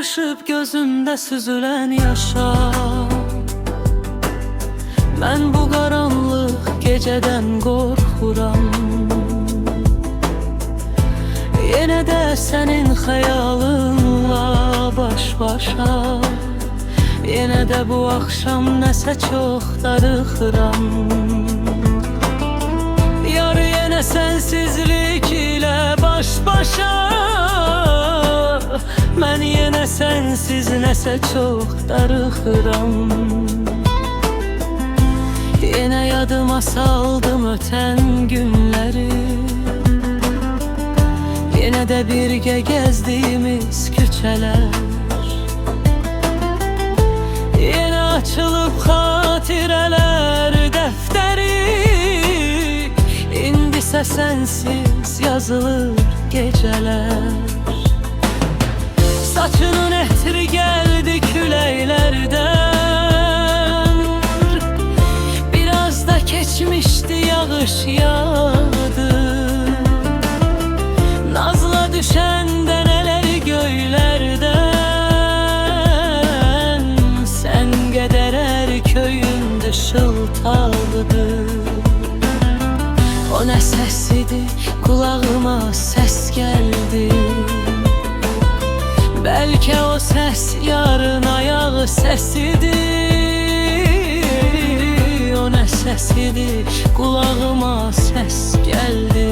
qarışıb gözümdə süzülən yaşa. Mən bu qaranlıq gecədən qorxuram. Yenə də sənin xəyalınla baş-başa. Yenə də bu axşam nəsə çox darıxıram. Yar yenə sənsizlik ilə baş-başa. Mən yenə sənsiz nəsə çox darıxıram. Yenə yadıma saldım ötən günləri. Yenə də birgə gəzdiyimiz küçələr. Yenə açılıb xatirələr dəftəri. İndisə sənsiz yazılır gecələr. Saçının ətri gəldi küləklərdən. Biraz da keçmişdi yağış yağdı. Nazla düşəndə nələr göylərdən. Sən qədərər köyündə şıltaqdı. O nə səs idi, qulağıma səs gəldi. Bəlkə o səs yarın ayağı səsidir. O nə səs idi, qulağıma səs gəldi.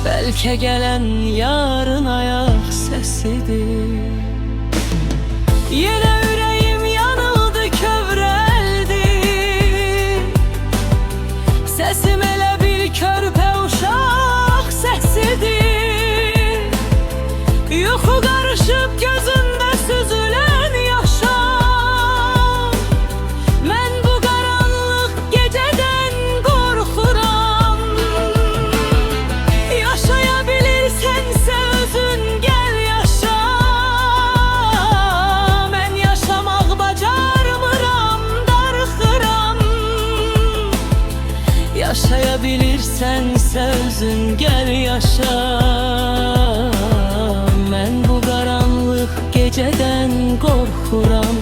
Bəlkə gələn yarın ayaq səsidir. Yenə ürəyim yanıldı, kövrəldi. Səsim elə bir körpə uşaq səsidir. Yuxu qarışıb gözümdə süzülən yaşa. Mən bu qaranlıq gecədən qorxuram. Yaşaya bilirsənsə özün gəl yaşa. Mən yaşamaq bacarmıram, darıxıram. Yaşaya bilirsənsə özün gəl yaşa. Mən bu qaranlıq gecədən qorxuram.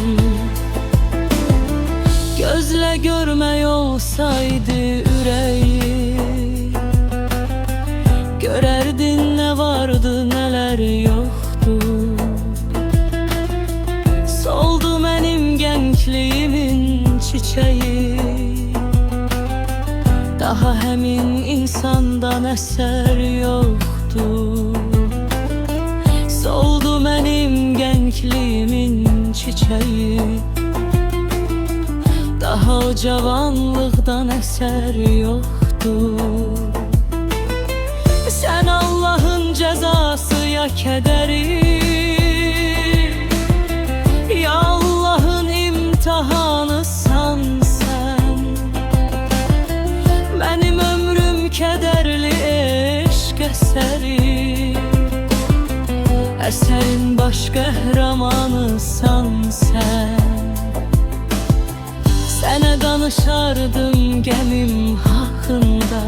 Gözlə görmək olsaydı ürəyi, görərdin nə vardı, nələr yoxdu. Soldu mənim gəncliyimin çiçəyi. Daha həmin insandan əsər yoxdur. Soldu mənim gəncliyimin çiçəyi. Daha o cavanlıqdan əsər yoxdur. Sən Allahın cəzası ya kədəri, ya Allahın imtihanısan sən. Mənim ömrüm kədərli eşq əsəri. Əsərin baş qəhrəmanısan sən. Sənə danışardım gəmim haqqında.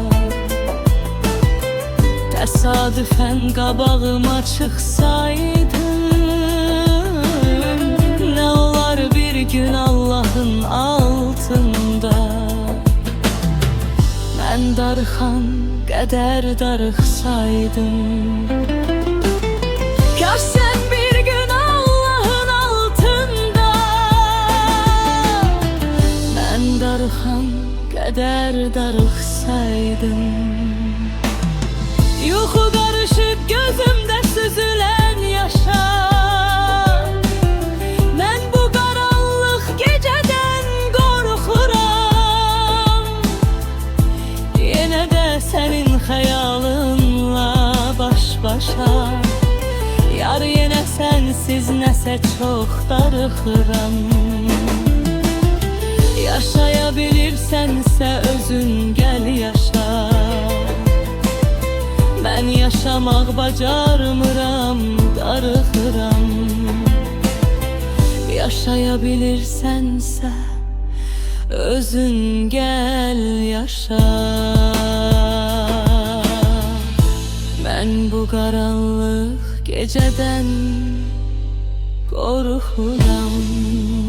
Təsadüfən qabağıma çıxsaydın, nə olar bir gün Allahın altında. Mən darıxan qədər darıxsaydım. Kaş sən bir gün Allahın altında. Mən darıxan qədər darıxsaydım. Yuxu qarışıb gözümdə süzülən yaşa. Mən bu qaranlıq gecədən qorxuram. Yenə də sənin xəyalınla baş-başa. Yar yenə sənsiz nəsə çox darıxıram. Yaşaya bilirsənsə özün gəl yaşa. Mən yaşamaq bacarmıram, darıxıram. Yaşaya bilirsənsə özün gəl yaşa. Mən bu qaranlıq gecədən qorxuram.